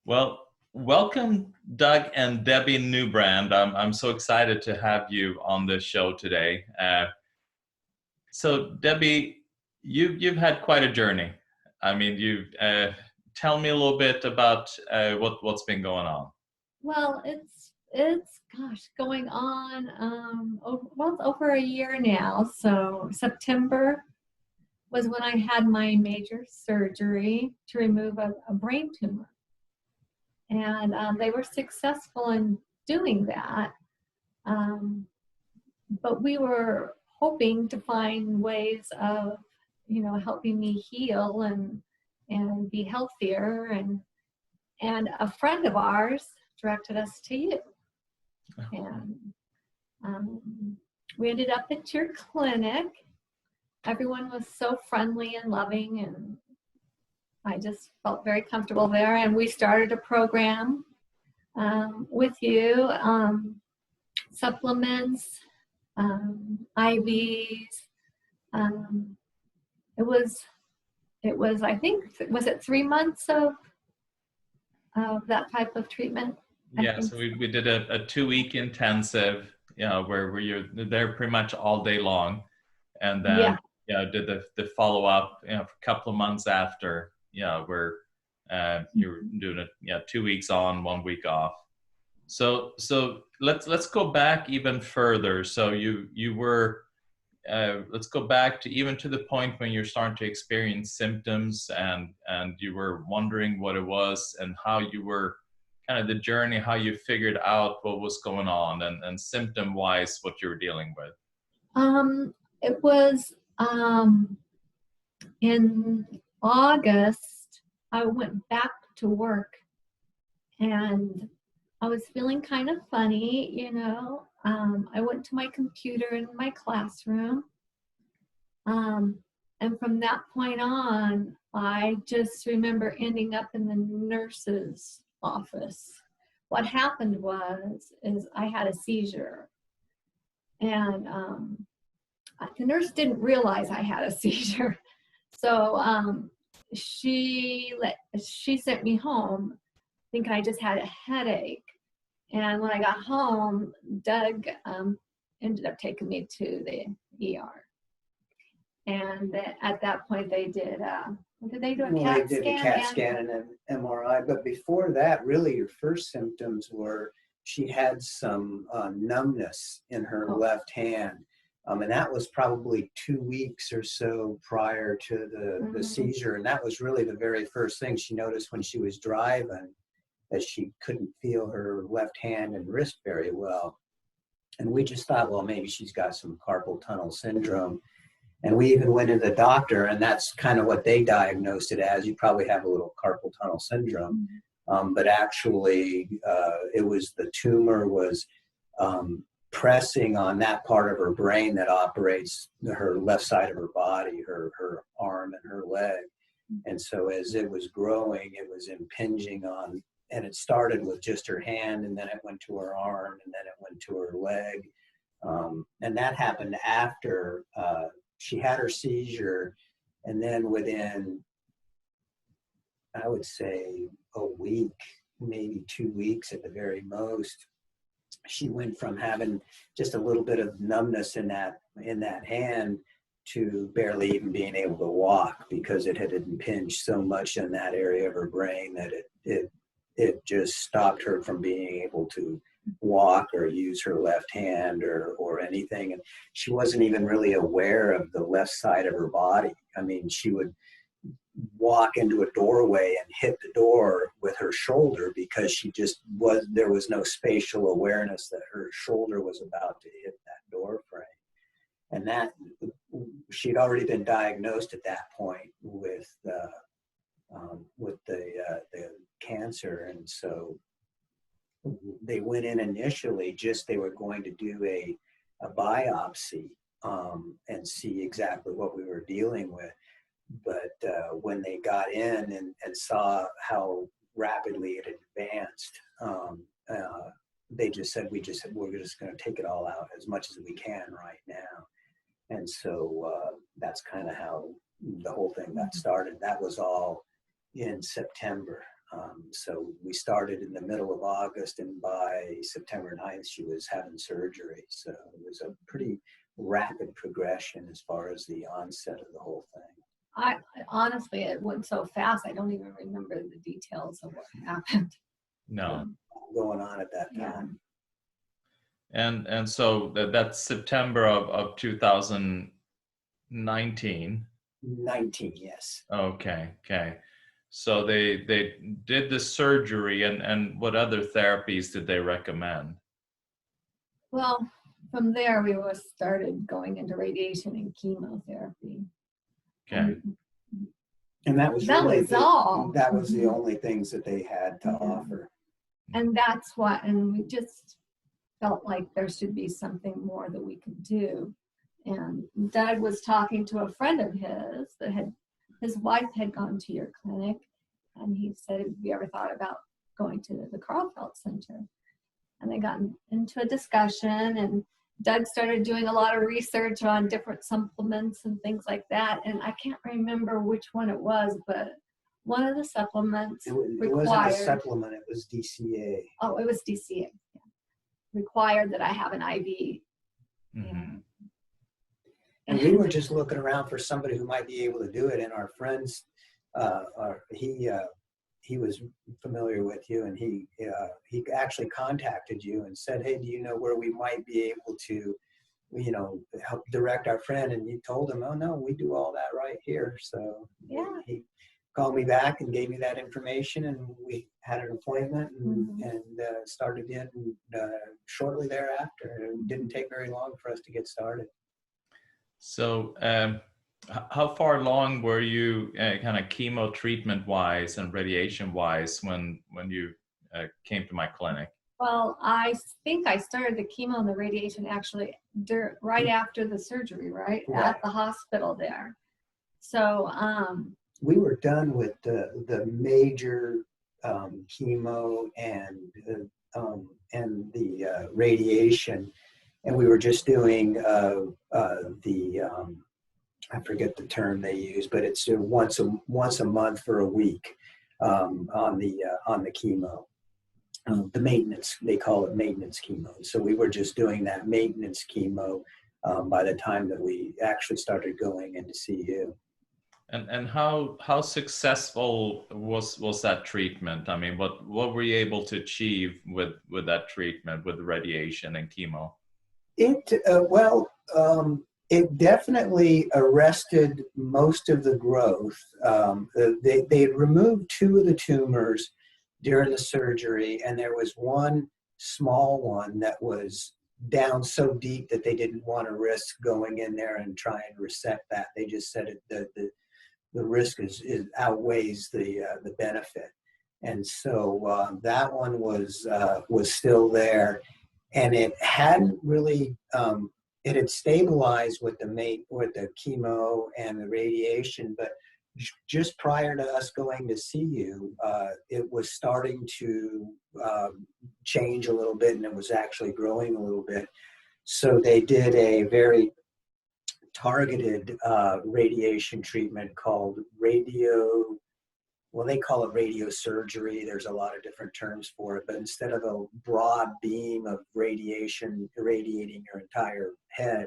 Well, welcome, Doug and Debbie Neubrand. I'm so excited to have you on this show today. So, Debbie, you've had quite a journey. I mean, tell me a little bit about what's been going on. Well, it's going on it's over a year now. So September was when I had my major surgery to remove a brain tumor, and they were successful in doing that. But we were hoping to find ways of, helping me heal and be healthier. And a friend of ours directed us to you. And we ended up at your clinic. Everyone was so friendly and loving, and I just felt very comfortable there. And we started a program with you, supplements, IVs. It was, I think, was it 3 months of that type of treatment? Yeah, so we did a 2-week intensive, where you're there pretty much all day long, and then did the follow up, for a couple of months after, where you're doing it, 2 weeks on, 1 week off. So let's go back even further. So you were let's go back to even to the point when you're starting to experience symptoms and you were wondering what it was and how you were kind of the journey, how you figured out what was going on and symptom wise, what you were dealing with. It was in August, I went back to work and I was feeling kind of funny, I went to my computer in my classroom. And from that point on, I just remember ending up in the nurse's office. What happened is I had a seizure. And the nurse didn't realize I had a seizure. So she sent me home thinking I just had a headache. And when I got home, Doug ended up taking me to the ER. And at that point, they did, did they do a CAT scan? They did a CAT scan and an MRI. But before that, really, your first symptoms were she had some numbness in her left hand. And that was probably 2 weeks or so prior to the seizure. And that was really the very first thing she noticed when she was driving, that she couldn't feel her left hand and wrist very well. And we just thought, well, maybe she's got some carpal tunnel syndrome. And we even went to the doctor, and that's kind of what they diagnosed it as. You probably have a little carpal tunnel syndrome. But actually, it was the tumor was pressing on that part of her brain that operates her left side of her body, her arm and her leg. And so as it was growing, it was impinging on, and it started with just her hand, and then it went to her arm, and then it went to her leg. And that happened after she had her seizure. And then within, I would say, a week, maybe 2 weeks at the very most, she went from having just a little bit of numbness in that hand to barely even being able to walk, because it had impinged so much in that area of her brain that it just stopped her from being able to walk or use her left hand or anything. And she wasn't even really aware of the left side of her body. I mean, she would walk into a doorway and hit the door with her shoulder because there was no spatial awareness that her shoulder was about to hit that door frame. And that she'd already been diagnosed at that point with the cancer. And so they went in initially, they were going to do a biopsy and see exactly what we were dealing with. But when they got in and saw how rapidly it had advanced, they just said, we're just going to take it all out as much as we can right now. And so that's kind of how the whole thing got started. That was all in September. So we started in the middle of August, and by September 9th, she was having surgery. So it was a pretty rapid progression as far as the onset of the whole thing. I honestly, it went so fast, I don't even remember the details of what happened. No. Going on at that time. And so that's September of 2019. 19, yes. Okay. So they did the surgery, and what other therapies did they recommend? Well, from there we started going into radiation and chemotherapy. Okay. And that was all. That was the only things that they had to offer. And that's what, and we just felt like there should be something more that we could do. And Doug was talking to a friend of his that his wife had gone to your clinic, and he said, have you ever thought about going to the Karlfeldt Center? And they got into a discussion, and Doug started doing a lot of research on different supplements and things like that. And I can't remember which one it was, but one of the supplements it wasn't a supplement, it was DCA. Oh, it was DCA. Yeah. Required that I have an IV. Mm-hmm. And we were just looking around for somebody who might be able to do it. And our friends, he was familiar with you, and he actually contacted you and said, hey, do you know where we might be able to, help direct our friend? And you told him, oh no, we do all that right here. So yeah, he called me back and gave me that information, and we had an appointment and started in shortly thereafter. It didn't take very long for us to get started. So how far along were you kind of chemo treatment wise and radiation wise when you came to my clinic? Well, I think I started the chemo and the radiation actually right after the surgery, right? At the hospital there. So we were done with the major chemo and the radiation, and we were just doing I forget the term they use, but it's once a month for a week on the chemo. The maintenance, they call it maintenance chemo. So we were just doing that maintenance chemo by the time that we actually started going in to see you. And how successful was that treatment? I mean, what were you able to achieve with that treatment, with radiation and chemo? It definitely arrested most of the growth. They had removed 2 of the tumors during the surgery, and there was one small one that was down so deep that they didn't want to risk going in there and try and resect that. They just said the risk outweighs the benefit, and so that one was still there, and it hadn't really. It had stabilized with the chemo and the radiation, but just prior to us going to see you, it was starting to change a little bit, and it was actually growing a little bit. So they did a very targeted radiation treatment called they call it radiosurgery. There's a lot of different terms for it, but instead of a broad beam of radiation irradiating your entire head,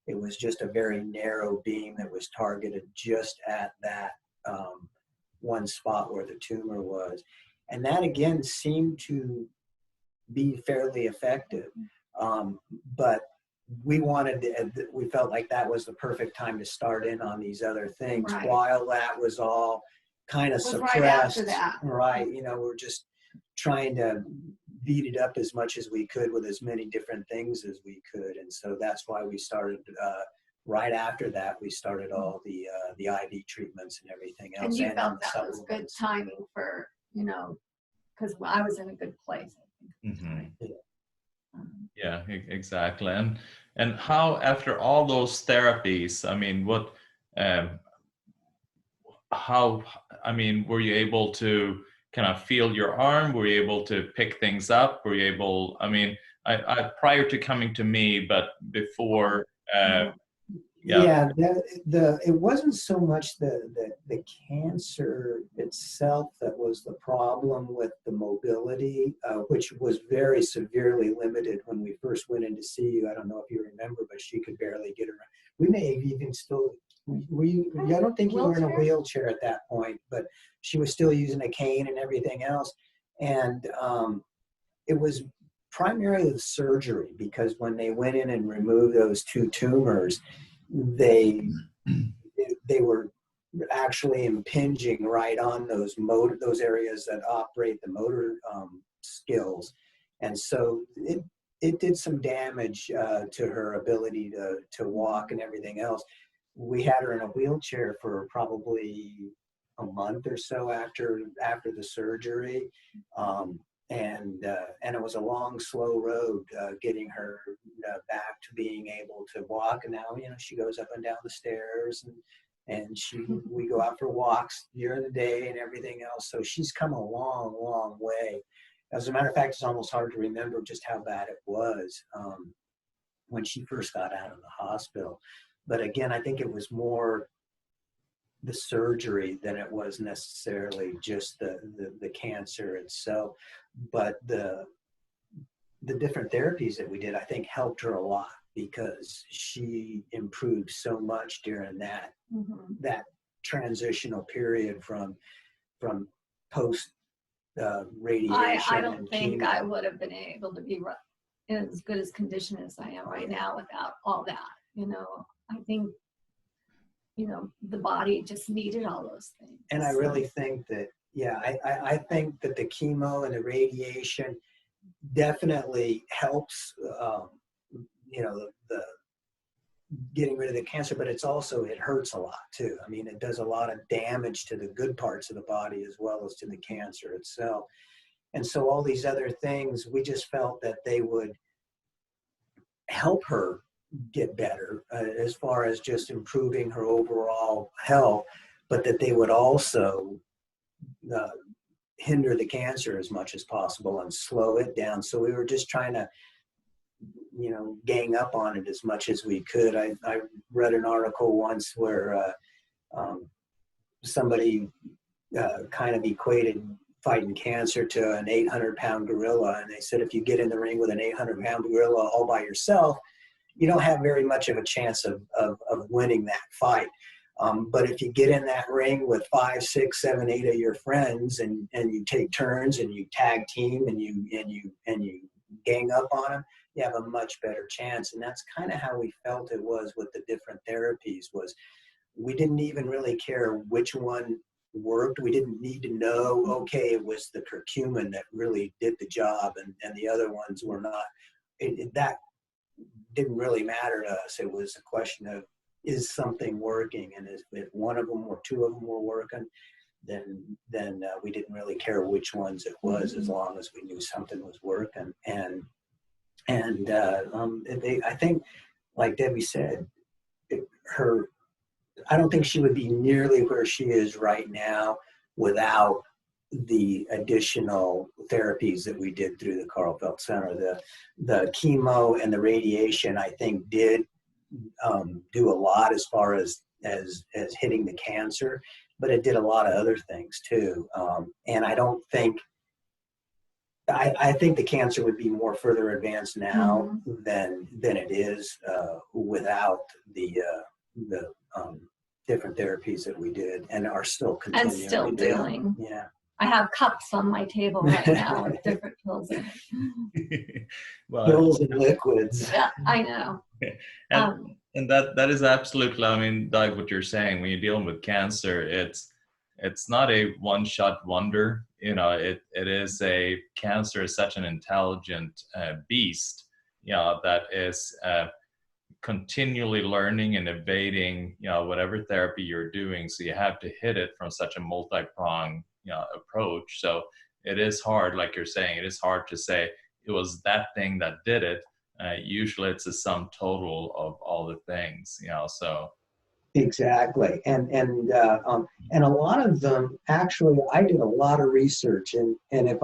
it was just a very narrow beam that was targeted just at that one spot where the tumor was. And that again seemed to be fairly effective. But we felt like that was the perfect time to start in on these other things, while that was all kind of suppressed. Right after that. Right. We're just trying to beat it up as much as we could with as many different things as we could. And so that's why we started, right after that, we started all the IV treatments and everything else. And you felt that was good timing for, because I was in a good place, I think. Mm-hmm. Yeah, exactly. And how, after all those therapies, I mean, were you able to kind of feel your arm? Were you able to pick things up? Were you able, I prior to coming to me, but before Yeah, it wasn't so much the cancer itself that was the problem with the mobility, which was very severely limited when we first went in to see you. I don't know if you remember, but she could barely get around. We may have even still, I don't think you were in a wheelchair at that point, but she was still using a cane and everything else. And it was primarily the surgery, because when they went in and removed those 2 tumors, they were actually impinging right on those areas that operate the motor skills, and so it did some damage to her ability to walk and everything else. We had her in a wheelchair for probably a month or so after the surgery. And it was a long, slow road getting her back to being able to walk. And now, she goes up and down the stairs, and we go out for walks during the day and everything else. So she's come a long, long way. As a matter of fact, it's almost hard to remember just how bad it was when she first got out of the hospital. But again, I think it was more the surgery than it was necessarily just the cancer itself. But the different therapies that we did, I think, helped her a lot, because she improved so much during that transitional period from post radiation. I don't think chemo. I would have been able to be in as good as condition as I am right now without all that. I think the body just needed all those things. And I really think that, I think that the chemo and the radiation definitely helps, the getting rid of the cancer, but it hurts a lot too. I mean, it does a lot of damage to the good parts of the body as well as to the cancer itself. And so all these other things, we just felt that they would help her get better as far as just improving her overall health, but that they would also hinder the cancer as much as possible and slow it down. So we were just trying to, gang up on it as much as we could. I read an article once where somebody kind of equated fighting cancer to an 800-pound gorilla. And they said, if you get in the ring with an 800-pound gorilla all by yourself, you don't have very much of a chance of winning that fight. But if you get in that ring with 5, 6, 7, 8 of your friends, and you take turns and you tag team and you gang up on them, you have a much better chance. And that's kind of how we felt it was with the different therapies. Was we didn't even really care which one worked. We didn't need to know, okay, it was the curcumin that really did the job, and the other ones were not. That didn't really matter to us. It was a question of, is something working? And if one of them or 2 of them were working, then we didn't really care which ones it was, as long as we knew something was working. And I think, like Debbie said, I don't think she would be nearly where she is right now without the additional therapies that we did through the Karlfeldt Center. The chemo and the radiation, I think, did do a lot as far as hitting the cancer, but it did a lot of other things too. And I don't think, I think the cancer would be more further advanced now than it is without the different therapies that we did and are still continuing. And still doing. Yeah. I have cups on my table right now with different pills in it. Well, pills and liquids. Yeah, I know. And that is absolutely, I mean, Doug, what you're saying, when you're dealing with cancer, it's not a one-shot wonder. It is cancer is such an intelligent beast, that is continually learning and evading, whatever therapy you're doing. So you have to hit it from such a multi-pronged, approach. So it is hard, like you're saying, it is hard to say it was that thing that did it. Usually it's a sum total of all the things, so. Exactly. And a lot of them, actually, I did a lot of research, and if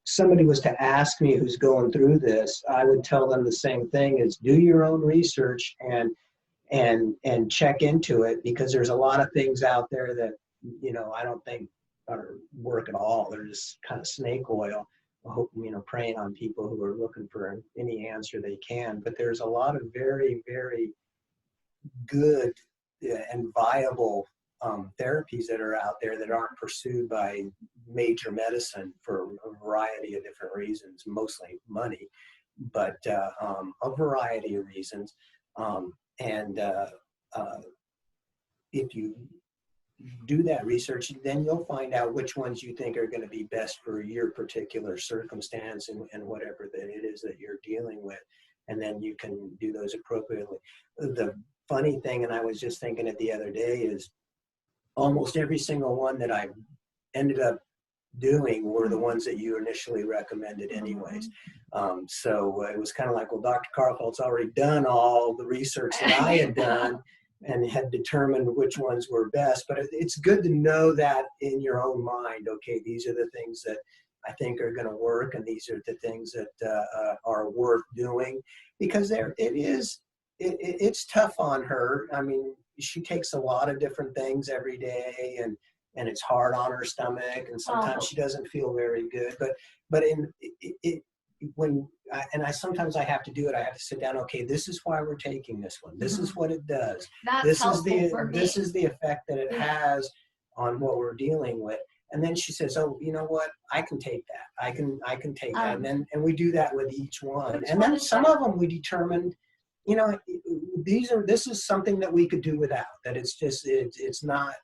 somebody was to ask me who's going through this, I would tell them the same thing: is do your own research and check into it, because there's a lot of things out there that, you know, I don't think work at all. They're just kind of snake oil. I hope, you know, preying on people who are looking for any answer they can. But there's a lot of very, very good and viable therapies that are out there that aren't pursued by major medicine for a variety of different reasons, mostly money, but a variety of reasons. If you do that research, then you'll find out which ones you think are going to be best for your particular circumstance and whatever that it is that you're dealing with. And then you can do those appropriately. The funny thing, and I was just thinking it the other day, is almost every single one that I ended up doing were the ones that you initially recommended anyways. So it was kind of like, well, Dr. Karlfeldt's already done all the research that I had done and had determined which ones were best. But it's good to know that in your own mind, okay, these are the things that I think are going to work, and these are the things that are worth doing, because it's tough on her. I mean, she takes a lot of different things every day, and it's hard on her stomach, and sometimes she doesn't feel very good. But sometimes I have to do it. I have to sit down. Okay, this is why we're taking this one. This is what it does. This is the effect that it has on what we're dealing with. And then she says, "Oh, you know what? I can take that. I can take that." And we do that with each one. And then some of them we determined, you know, this is something that we could do without. That it's not.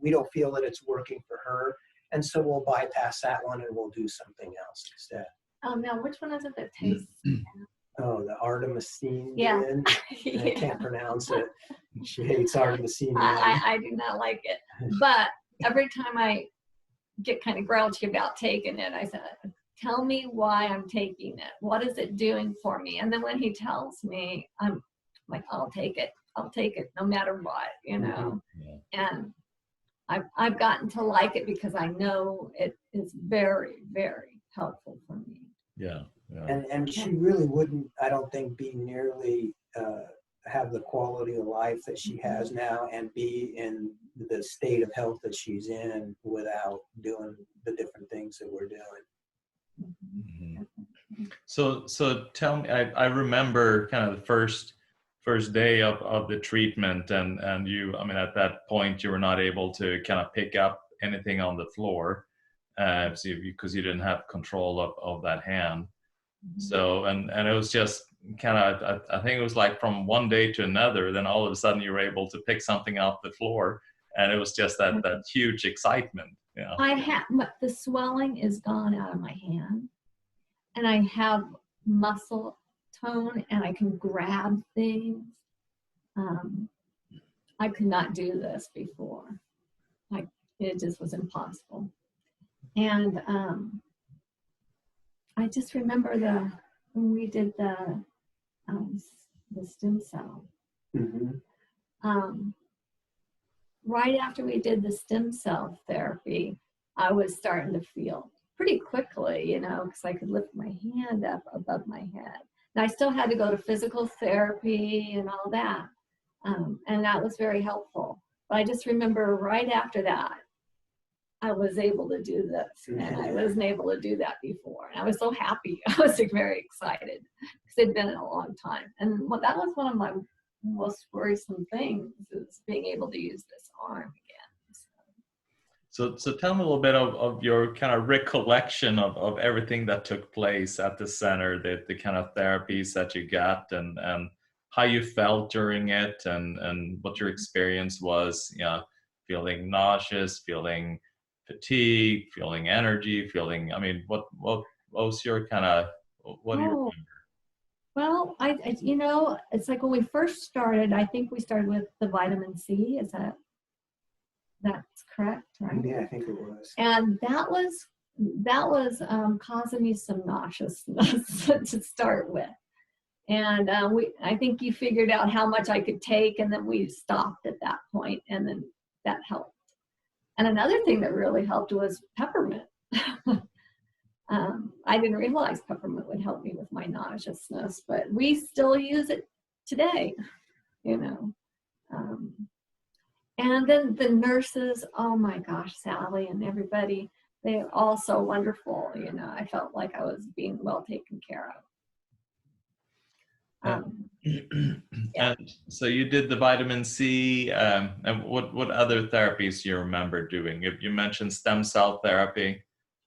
We don't feel that it's working for her, and so we'll bypass that one and we'll do something else instead. Now, which one is it that tastes? Oh, the artemisinin. Yeah. I can't pronounce it. She hates artemisinin. I do not like it. But every time I get kind of grouchy about taking it, I said, tell me why I'm taking it. What is it doing for me? And then when he tells me, I'm like, I'll take it. I'll take it no matter what, you know. And I've gotten to like it because I know it is very, very helpful for me. Yeah. And she really wouldn't, I don't think, be nearly have the quality of life that she has now and be in the state of health that she's in without doing the different things that we're doing. So tell me, I remember kind of the first day of the treatment, and you, I mean, at that point you were not able to kind of pick up anything on the floor, because you didn't have control of that hand. So and it was just kind of, I think it was like from one day to another, then all of a sudden you were able to pick something off the floor, and it was just that huge excitement. Yeah. The swelling is gone out of my hand, and I have muscle tone, and I can grab things. I could not do this before. It just was impossible. And I just remember when we did the stem cell. Right after we did the stem cell therapy, I was starting to feel pretty quickly, you know, because I could lift my hand up above my head. And I still had to go to physical therapy and all that. And that was very helpful. But I just remember right after that, I was able to do this, and I wasn't able to do that before. And I was so happy. I was very excited because it'd been a long time. And that was one of my most worrisome things, is being able to use this arm again. So tell me a little bit of your kind of recollection of everything that took place at the center, the kind of therapies that you got, and how you felt during it, and what your experience was, you know, feeling nauseous, feeling fatigue, feeling energy, I mean, what was your kind of, what do you remember? Well, I you know, it's like when we first started, I think we started with the vitamin C. That's correct, right? Yeah, I think it was. And that was causing me some nauseousness to start with. And I think you figured out how much I could take, and then we stopped at that point, and then that helped. And another thing that really helped was peppermint. I didn't realize peppermint would help me with my nauseousness, but we still use it today, you know. And then the nurses, oh my gosh, Sally and everybody, they're all so wonderful. You know, I felt like I was being well taken care of. And so you did the vitamin C, and what other therapies do you remember doing? You mentioned stem cell therapy.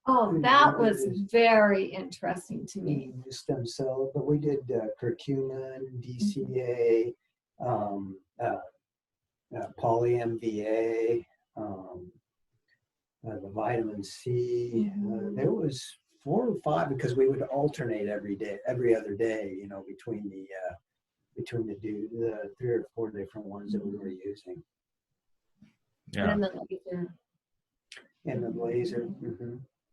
Oh, that was very interesting to me. Stem cell, but we did curcumin, DCA, poly-MVA, the vitamin C. There was 4 or 5 because we would alternate every other day, you know, between the 3 or 4 different ones that we were using. Yeah. And the laser. And the laser.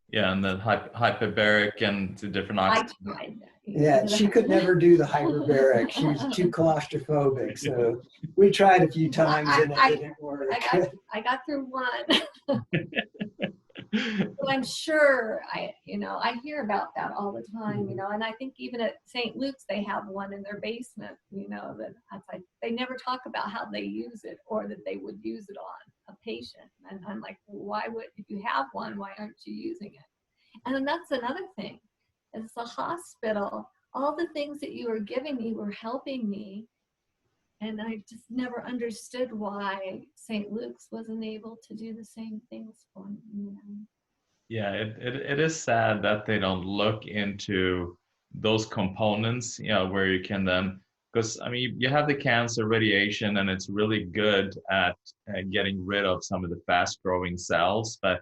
Yeah, and the hyperbaric and the different oxygen. I tried that. Yeah, she could never do the hyperbaric. She's too claustrophobic. So we tried a few times and it didn't work. I got through one. So I'm sure I hear about that all the time, you know, and I think even at St. Luke's they have one in their basement, you know, that's like they never talk about how they use it or that they would use it on a patient. And I'm like, why would, if you have one, why aren't you using it? And then that's another thing. As a hospital, all the things that you were giving me were helping me. And I just never understood why St. Luke's wasn't able to do the same things for me, you know. Yeah, it is sad that they don't look into those components, you know, where you can then, because I mean, you have the cancer radiation and it's really good at getting rid of some of the fast growing cells, but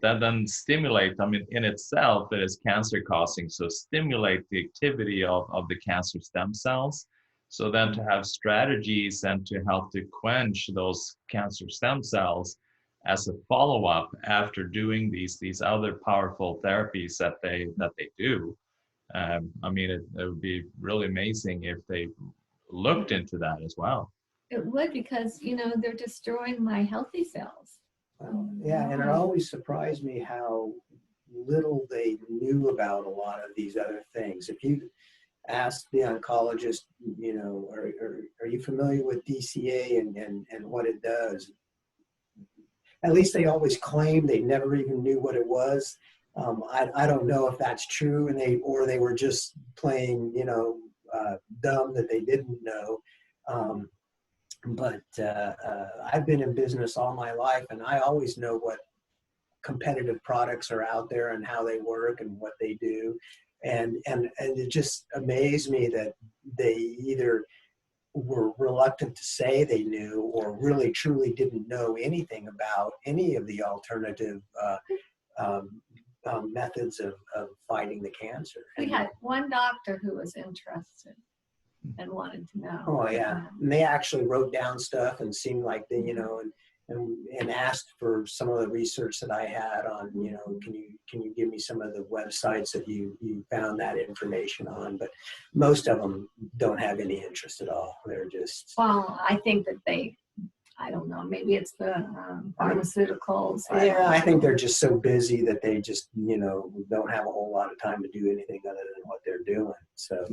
that then stimulate, I mean, in itself, it is cancer causing. So stimulate the activity of the cancer stem cells. So then to have strategies and to help to quench those cancer stem cells as a follow-up after doing these other powerful therapies that they do. I mean, it would be really amazing if they looked into that as well. It would, because, you know, they're destroying my healthy cells. Yeah, and it always surprised me how little they knew about a lot of these other things. If you ask the oncologist, you know, are you familiar with DCA and what it does? At least they always claim they never even knew what it was. I don't know if that's true, and they were just playing, you know, dumb that they didn't know. But I've been in business all my life, and I always know what competitive products are out there and how they work and what they do. And it just amazed me that they either were reluctant to say they knew or really truly didn't know anything about any of the alternative methods of fighting the cancer. We had one doctor who was interested and wanted to know. Oh yeah, and they actually wrote down stuff and seemed like they, you know, and asked for some of the research that I had on, you know, can you give me some of the websites that you found that information on? But most of them don't have any interest at all. They're just. Well, I think that I don't know, maybe it's the pharmaceuticals. Yeah, I think they're just so busy that they just, you know, don't have a whole lot of time to do anything other than what they're doing. So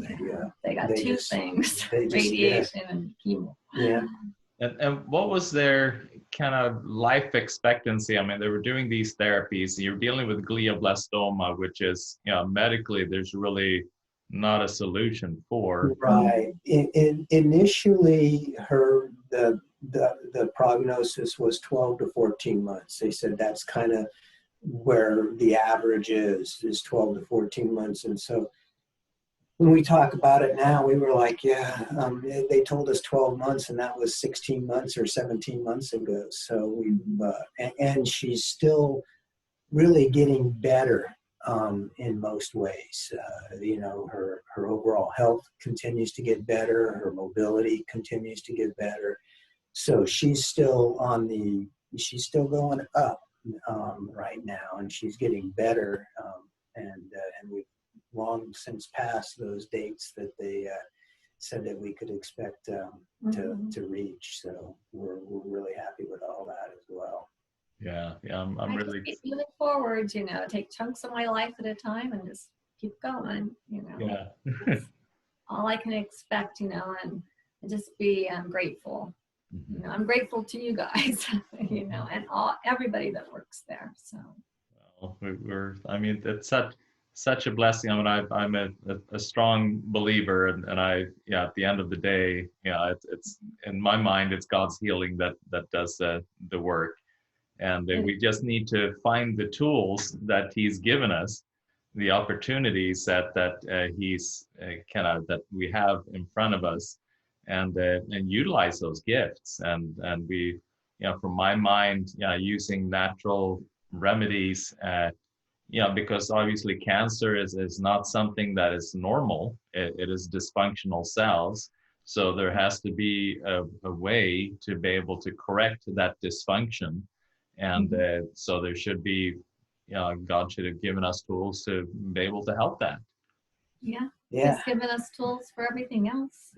they got two things, radiation and chemo. Yeah. And what was their kind of life expectancy? I mean, they were doing these therapies. You're dealing with glioblastoma, which is, you know, medically, there's really not a solution for. Right. Initially, the prognosis was 12 to 14 months. They said that's kind of where the average is 12 to 14 months. And so when we talk about it now, we were like, yeah, they told us 12 months and that was 16 months or 17 months ago. So and she's still really getting better in most ways. You know, her overall health continues to get better. Her mobility continues to get better. So she's still going up right now, and she's getting better. And we've long since passed those dates that they said that we could expect to reach. So we're really happy with all that as well. Yeah, I'm really keep moving forward. You know, take chunks of my life at a time and just keep going. You know, yeah. all I can expect. You know, and just be grateful. You know, I'm grateful to you guys, you know, and everybody that works there. So. Well, I mean, it's such a blessing. I mean, I'm a strong believer, and yeah, at the end of the day, it's in my mind, it's God's healing that does the work. And we just need to find the tools that He's given us, the opportunities that He's that we have in front of us, and utilize those gifts. And we, from my mind, using natural remedies, because obviously cancer is not something that is normal. It is dysfunctional cells. So there has to be a way to be able to correct that dysfunction. And so there should be, God should have given us tools to be able to help that. Yeah. He's given us tools for everything else.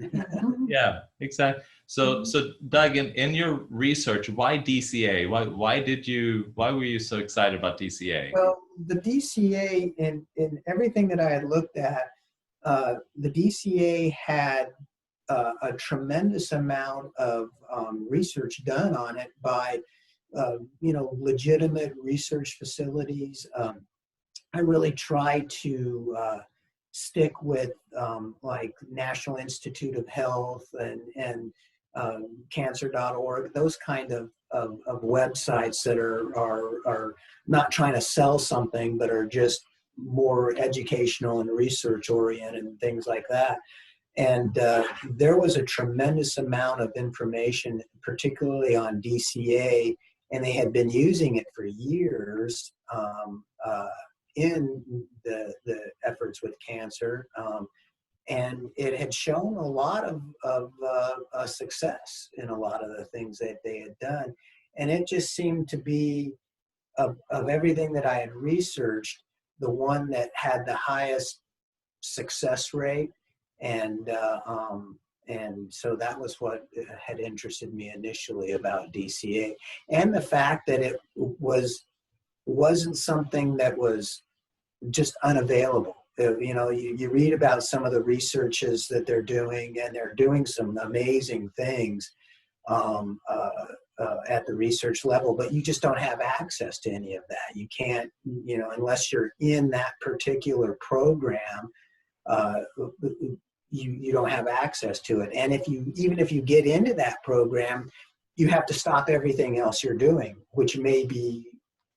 Yeah, exactly. So Doug, in your research, why DCA? Why were you so excited about DCA? Well, the DCA in everything that I had looked at, the DCA had a tremendous amount of research done on it by legitimate research facilities. I really try to stick with like National Institute of Health and cancer.org, those kind of websites that are not trying to sell something, but are just more educational and research oriented and things like that. And there was a tremendous amount of information, particularly on DCA, and they had been using it for years in the efforts with cancer. And it had shown a lot of success in a lot of the things that they had done. And it just seemed to be, of everything that I had researched, the one that had the highest success rate. And so that was what had interested me initially about DCA, and the fact that it wasn't something that was just unavailable. You read about some of the researches that they're doing, and they're doing some amazing things at the research level, but you just don't have access to any of that. You can't, unless you're in that particular program, you don't have access to it. And even if you get into that program, you have to stop everything else you're doing, which may be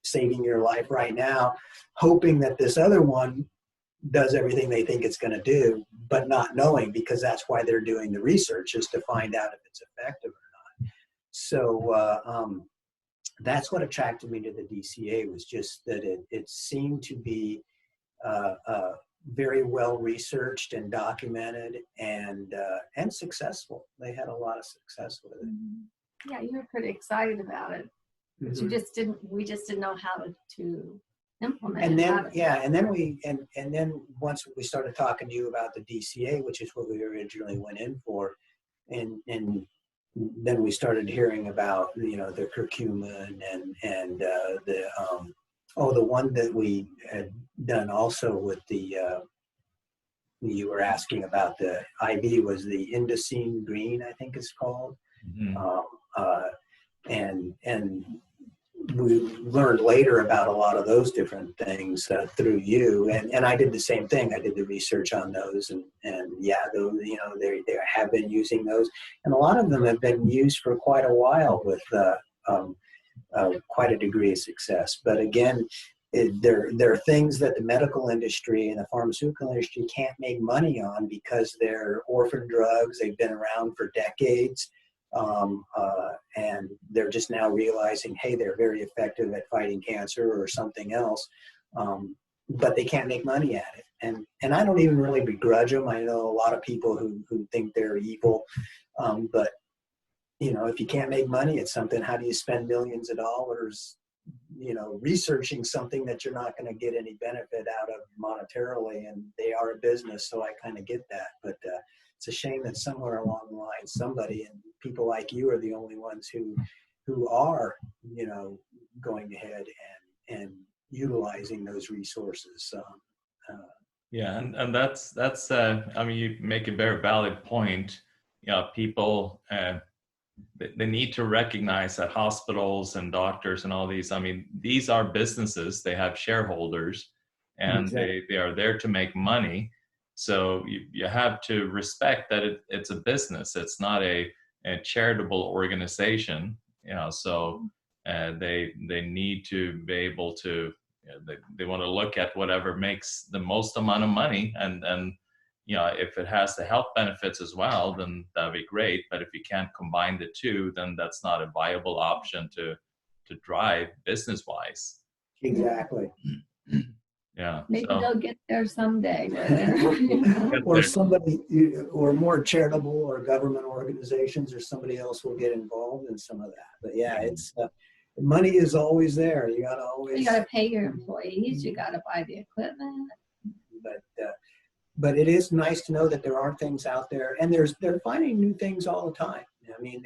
saving your life right now, hoping that this other one does everything they think it's going to do, but not knowing, because that's why they're doing the research, is to find out if it's effective or not. So that's what attracted me to the DCA, was just that it seemed to be very well researched and documented and successful. They had a lot of success with it. Yeah, you were pretty excited about it. But we just didn't know how to implement and it. Then and then once we started talking to you about the DCA, which is what we originally went in for, and then we started hearing about the curcumin and the one that we had done also with the you were asking about the IV, was the Indocene Green, I think it's called. And we learned later about a lot of those different things through you, and I did the same thing. I did the research on those, and those, they have been using those, and a lot of them have been used for quite a while with quite a degree of success. But again, there are things that the medical industry and the pharmaceutical industry can't make money on because they're orphan drugs. They've been around for decades. And they're just now realizing, hey, they're very effective at fighting cancer or something else, but they can't make money at it. And I don't even really begrudge them. I know a lot of people who think they're evil, but if you can't make money at something, how do you spend millions of dollars, researching something that you're not going to get any benefit out of monetarily? And they are a business, so I kind of get that. But it's a shame that somewhere along the line, somebody, and people like you are the only ones who are, going ahead and utilizing those resources. Yeah, and that's I mean, you make a very valid point. People they need to recognize that hospitals and doctors and all these, I mean, these are businesses, they have shareholders, and Exactly. they are there to make money. So you have to respect that it's a business. It's not a charitable organization, you know, so they need to be able to, you know, they want to look at whatever makes the most amount of money, and you know, if it has the health benefits as well, then that'd be great. But if you can't combine the two, then that's not a viable option to drive business wise. Exactly. Yeah. Maybe So, they'll get there someday. Or somebody, or more charitable or government organizations, or somebody else will get involved in some of that. But yeah, it's money is always there. You gotta always. You gotta pay your employees. You gotta buy the equipment. But it is nice to know that there are things out there, and they're finding new things all the time. I mean,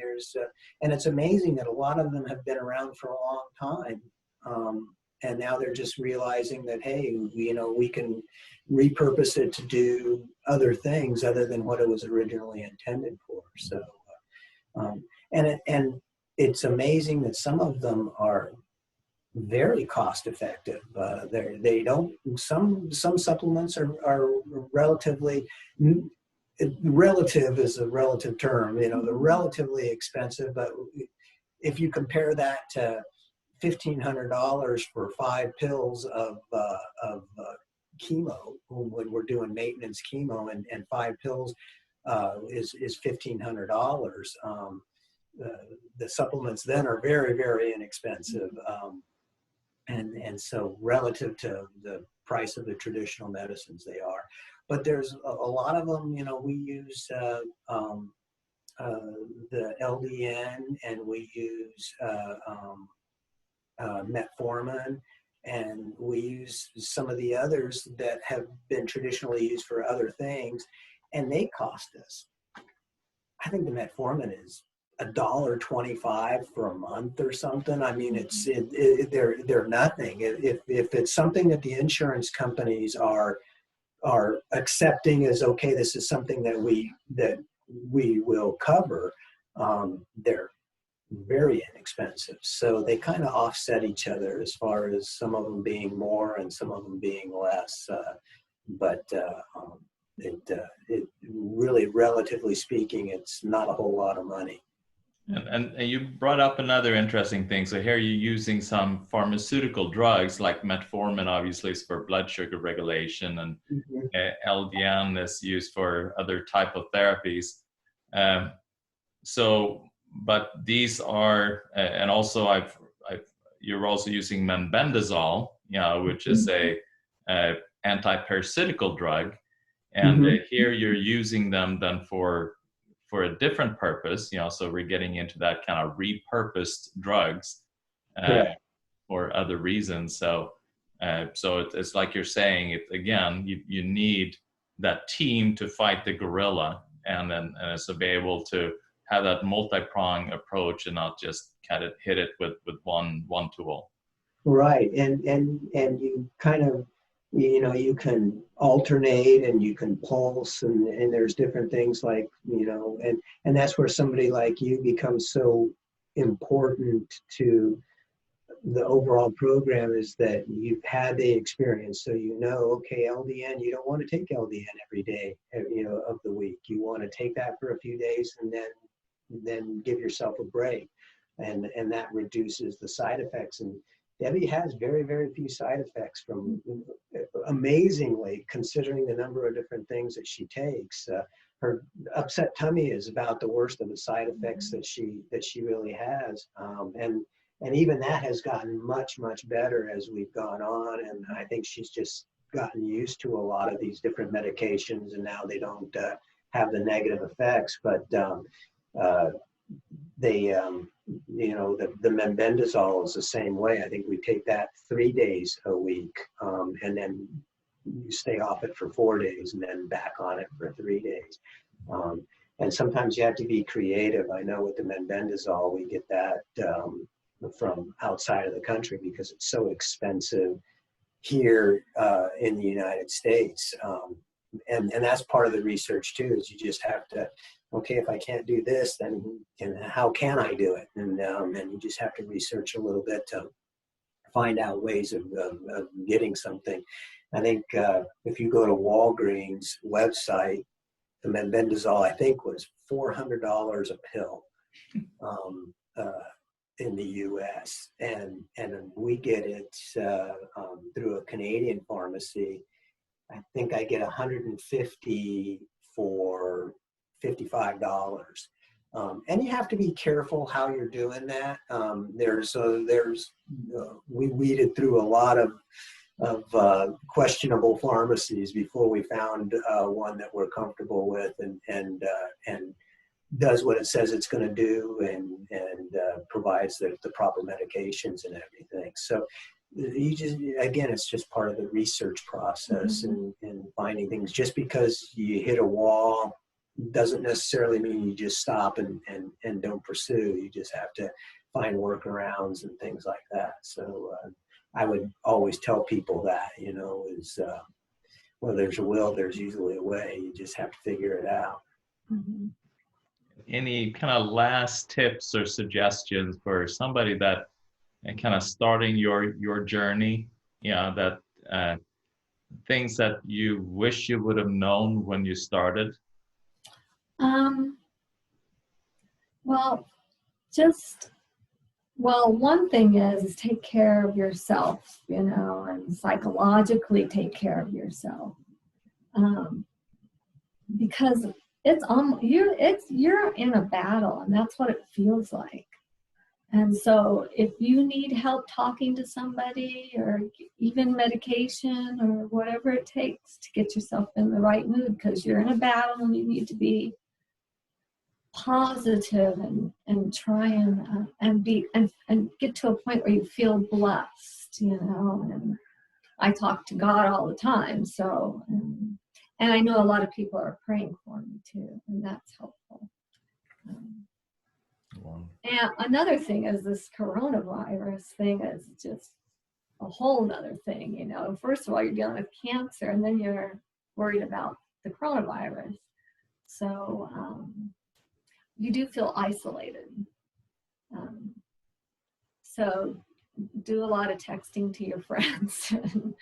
and it's amazing that a lot of them have been around for a long time. And now they're just realizing that, hey, you know, we can repurpose it to do other things other than what it was originally intended for. So, and it's amazing that some of them are very cost effective. They don't. Some supplements are relatively. Relative is a relative term. You know, they're relatively expensive, but if you compare that to $1,500 for 5 pills of chemo when we're doing maintenance chemo, and 5 pills is $1,500. The supplements then are very, very inexpensive, and so relative to the price of the traditional medicines, they are. But there's a lot of them. You know, we use the LDN, and we use metformin, and we use some of the others that have been traditionally used for other things, and they cost us, I think the metformin is $1.25 for a month or something. I mean, they're nothing. If it's something that the insurance companies are accepting as, okay, this is something that we will cover, they're very inexpensive. So they kind of offset each other as far as some of them being more and some of them being less. But it really, relatively speaking, it's not a whole lot of money. And you brought up another interesting thing. So here you're using some pharmaceutical drugs, like metformin obviously is for blood sugar regulation, and LDN is used for other type of therapies. But these are, and also you're also using menbendazole, you know, which is a anti-parasitical drug, and here you're using them then for a different purpose, you know. So we're getting into that kind of repurposed drugs for other reasons. So it's like you're saying, again, you need that team to fight the gorilla, and so be able to have that multi-pronged approach and not just kind of hit it with one tool. Right, and you kind of, you know, you can alternate and you can pulse, and there's different things like, you know, and that's where somebody like you becomes so important to the overall program, is that you've had the experience. So, you know, okay, LDN, you don't want to take LDN every day, you know, of the week. You want to take that for a few days and then give yourself a break, and that reduces the side effects. And Debi has very, very few side effects, from, amazingly, considering the number of different things that she takes. Her upset tummy is about the worst of the side effects that she really has, and even that has gotten much, much better as we've gone on. And I think she's just gotten used to a lot of these different medications, and now they don't have the negative effects. But you know, the menbendazole is the same way. I think we take that 3 days a week, and then you stay off it for 4 days, and then back on it for 3 days. And sometimes you have to be creative. I know with the menbendazole, we get that from outside of the country because it's so expensive here in the United States. and that's part of the research too, is you just have to, okay, if I can't do this, then how can I do it? And you just have to research a little bit to find out ways of getting something. I think if you go to Walgreens website, the mebendazole, I think, was $400 a pill in the U.S. And we get it through a Canadian pharmacy. I think I get 150 for $55. And you have to be careful how you're doing that. We weeded through a lot of questionable pharmacies before we found one that we're comfortable with and does what it says it's going to do and provides the proper medications and everything. So you just, again, it's just part of the research process and finding things. Just because you hit a wall doesn't necessarily mean you just stop and don't pursue. You just have to find workarounds and things like that. So I would always tell people that, is where there's a will, there's usually a way. You just have to figure it out. Mm-hmm. Any kind of last tips or suggestions for somebody that kind of starting your journey, that things that you wish you would have known when you started? One thing is take care of yourself, and psychologically take care of yourself, because you're in a battle, and that's what it feels like. And so if you need help talking to somebody, or even medication, or whatever it takes to get yourself in the right mood, because you're in a battle and you need to be positive and try and get to a point where you feel blessed, and I talk to God all the time, so and I know a lot of people are praying for me too, and that's helpful. And another thing is this coronavirus thing is just a whole other thing. First of all, you're dealing with cancer, and then you're worried about the coronavirus, so you do feel isolated. So do a lot of texting to your friends and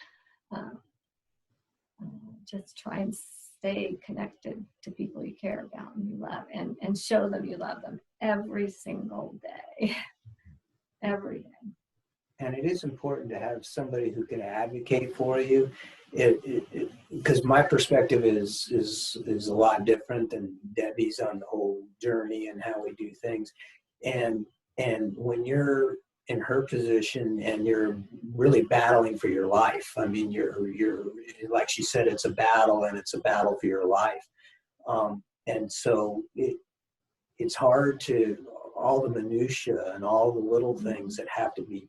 just try and stay connected to people you care about and you love, and show them you love them every single day. Every day. And it is important to have somebody who can advocate for you. Because my perspective is a lot different than Debi's on the whole journey and how we do things. And when you're in her position and you're really battling for your life, I mean, you're like she said, it's a battle, and it's a battle for your life. And so it's hard to, all the minutia and all the little things that have to be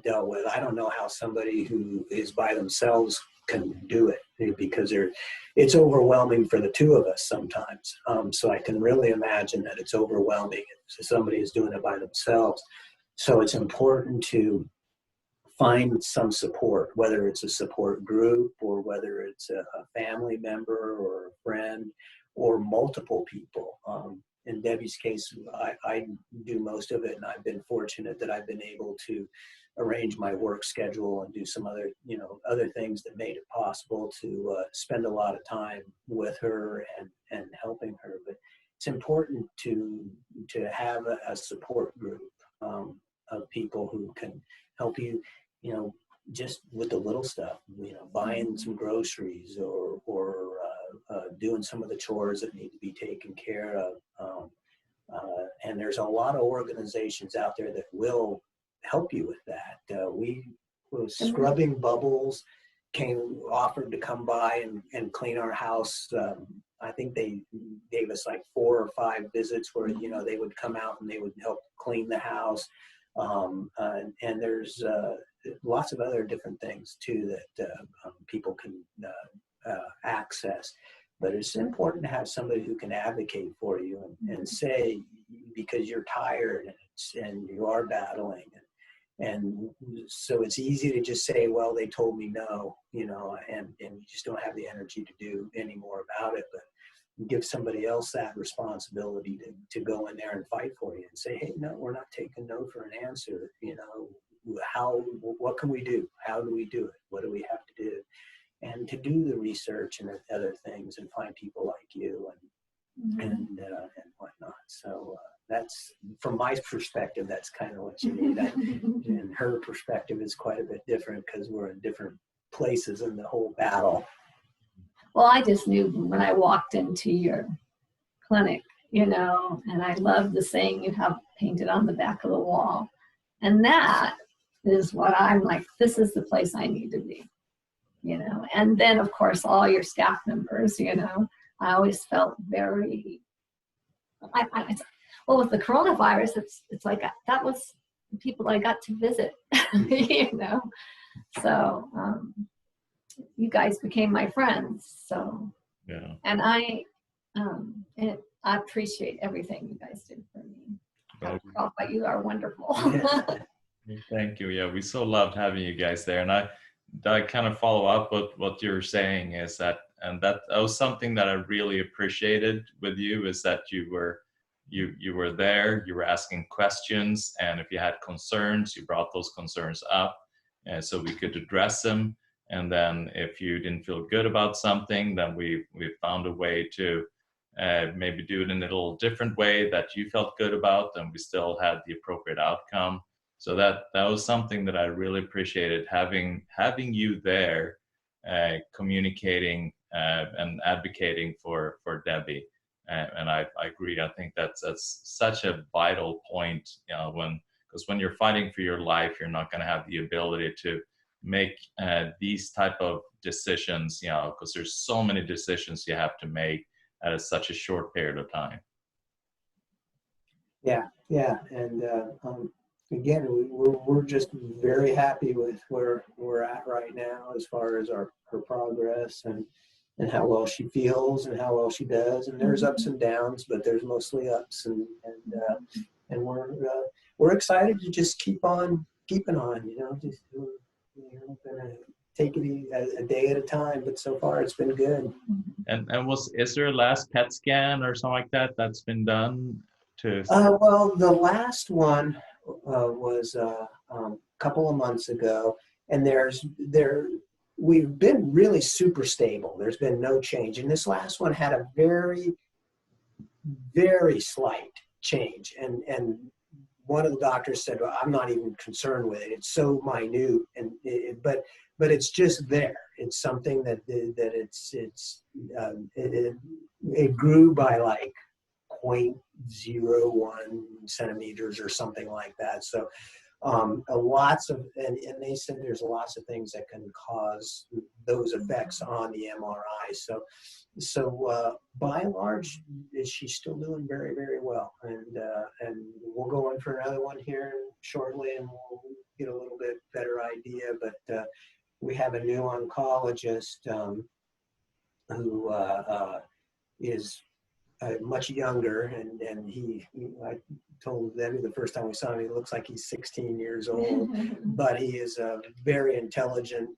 dealt with. I don't know how somebody who is by themselves can do it, because it's overwhelming for the two of us sometimes. So I can really imagine that it's overwhelming if somebody is doing it by themselves. So it's important to find some support, whether it's a support group or whether it's a family member or a friend or multiple people. In Debi's case, I do most of it, and I've been fortunate that I've been able to arrange my work schedule and do some other, other things that made it possible to spend a lot of time with her and helping her. But it's important to have a support group of people who can help you, just with the little stuff, buying some groceries or doing some of the chores that need to be taken care of. And there's a lot of organizations out there that will help you with that. We were Scrubbing Bubbles offered to come by and clean our house. I think they gave us like 4 or 5 visits where, they would come out and they would help clean the house. And there's lots of other different things too that people can access. But it's important to have somebody who can advocate for you and say, because you're tired and you are battling, And so it's easy to just say, well, they told me no, you know, and you just don't have the energy to do any more about it. But give somebody else that responsibility to go in there and fight for you and say, hey, no, we're not taking no for an answer. You know, what can we do? How do we do it? What do we have to do? And to do the research and other things and find people like you and whatnot. So that's, from my perspective, that's kind of what you need. And her perspective is quite a bit different because we're in different places in the whole battle. Well, I just knew when I walked into your clinic, you know, and I love the saying you have painted on the back of the wall. And that is what I'm like, this is the place I need to be, you know. And then, of course, all your staff members, you know, I always felt very, well, with the coronavirus, it's like that was the people I got to visit, you know. So you guys became my friends. So yeah, and I appreciate everything you guys did for me. But you are wonderful. Thank you. Yeah, we so loved having you guys there. And I kind of follow up with what you're saying is that, and that was something that I really appreciated with you, is that you were there, you were asking questions, and if you had concerns, you brought those concerns up, and so we could address them. And then if you didn't feel good about something, then we found a way to maybe do it in a little different way that you felt good about, and we still had the appropriate outcome. So that was something that I really appreciated, having you there, communicating and advocating for Debi. And I agree. I think that's such a vital point, you know, because when you're fighting for your life, you're not going to have the ability to make these type of decisions, you know, because there's so many decisions you have to make at such a short period of time. Yeah, and again, we're just very happy with where we're at right now as far as her progress and how well she feels and how well she does. And there's ups and downs, but there's mostly ups, and we're excited to just keep on keeping on. You know, just gonna take it a day at a time. But so far, it's been good. And is there a last PET scan or something like that that's been done to? Well, the last one was a couple of months ago, and we've been really super stable. There's been no change, and this last one had a very, very slight change. And one of the doctors said, well, I'm not even concerned with it. It's so minute, and but it's just there. It's something that it grew by like 0.01 centimeters or something like that. So lots of, and they said there's lots of things that can cause those effects on the MRI. So by and large, she's still doing very, very well. And we'll go in for another one here shortly, and we'll get a little bit better idea. But we have a new oncologist who is much younger, and I told Debbie the first time we saw him, he looks like he's 16 years old, but he is very intelligent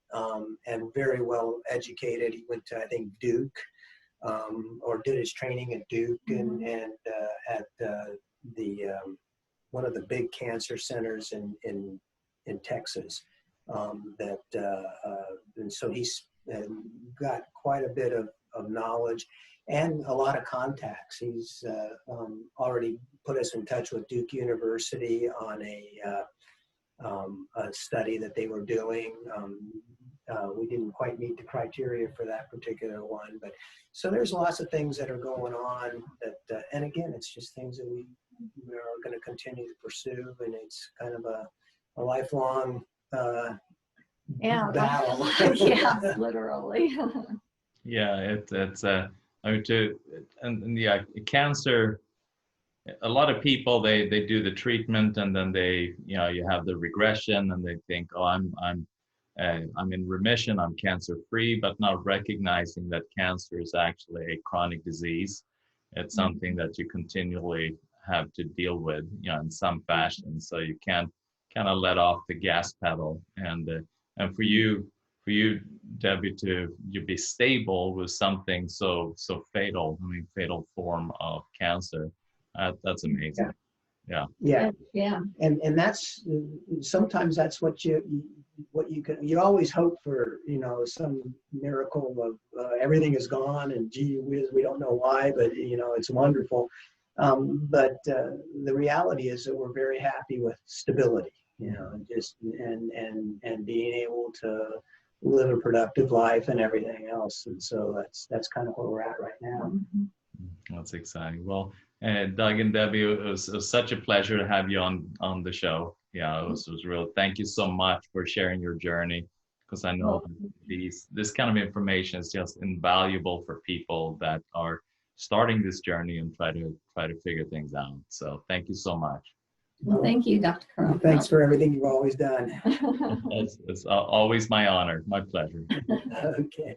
and very well educated. He went to, I think, Duke, or did his training at Duke, and at the one of the big cancer centers in Texas. And so he's got quite a bit of knowledge and a lot of contacts. He's already put us in touch with Duke University on a study that they were doing. We didn't quite meet the criteria for that particular one, but so there's lots of things that are going on that, and again, it's just things that we are going to continue to pursue, and it's kind of a lifelong battle. Yeah, literally. Yeah, it's I mean, cancer. A lot of people they do the treatment, and then you have the regression, and they think, oh, I'm in remission, I'm cancer free, but not recognizing that cancer is actually a chronic disease. It's something that you continually have to deal with, in some fashion. So you can't kind of let off the gas pedal. And for you, Debbie, to you be stable with something so fatal, I mean, fatal form of cancer, that's amazing. Yeah. And that's sometimes that's what you always hope for, you know, some miracle of everything is gone and gee whiz, we don't know why, but you know, it's wonderful. But the reality is that we're very happy with stability, you know, and just and being able to live a productive life and everything else. And so that's kind of where we're at right now. That's exciting. Well, Doug and Debbie, it was such a pleasure to have you on the show. Yeah, it was real. Thank you so much for sharing your journey, because I know this kind of information is just invaluable for people that are starting this journey and try to figure things out. So thank you so much. Well, thank you, Dr. Karlfeldt. Thanks for everything you've always done. It's always my honor, my pleasure. Okay.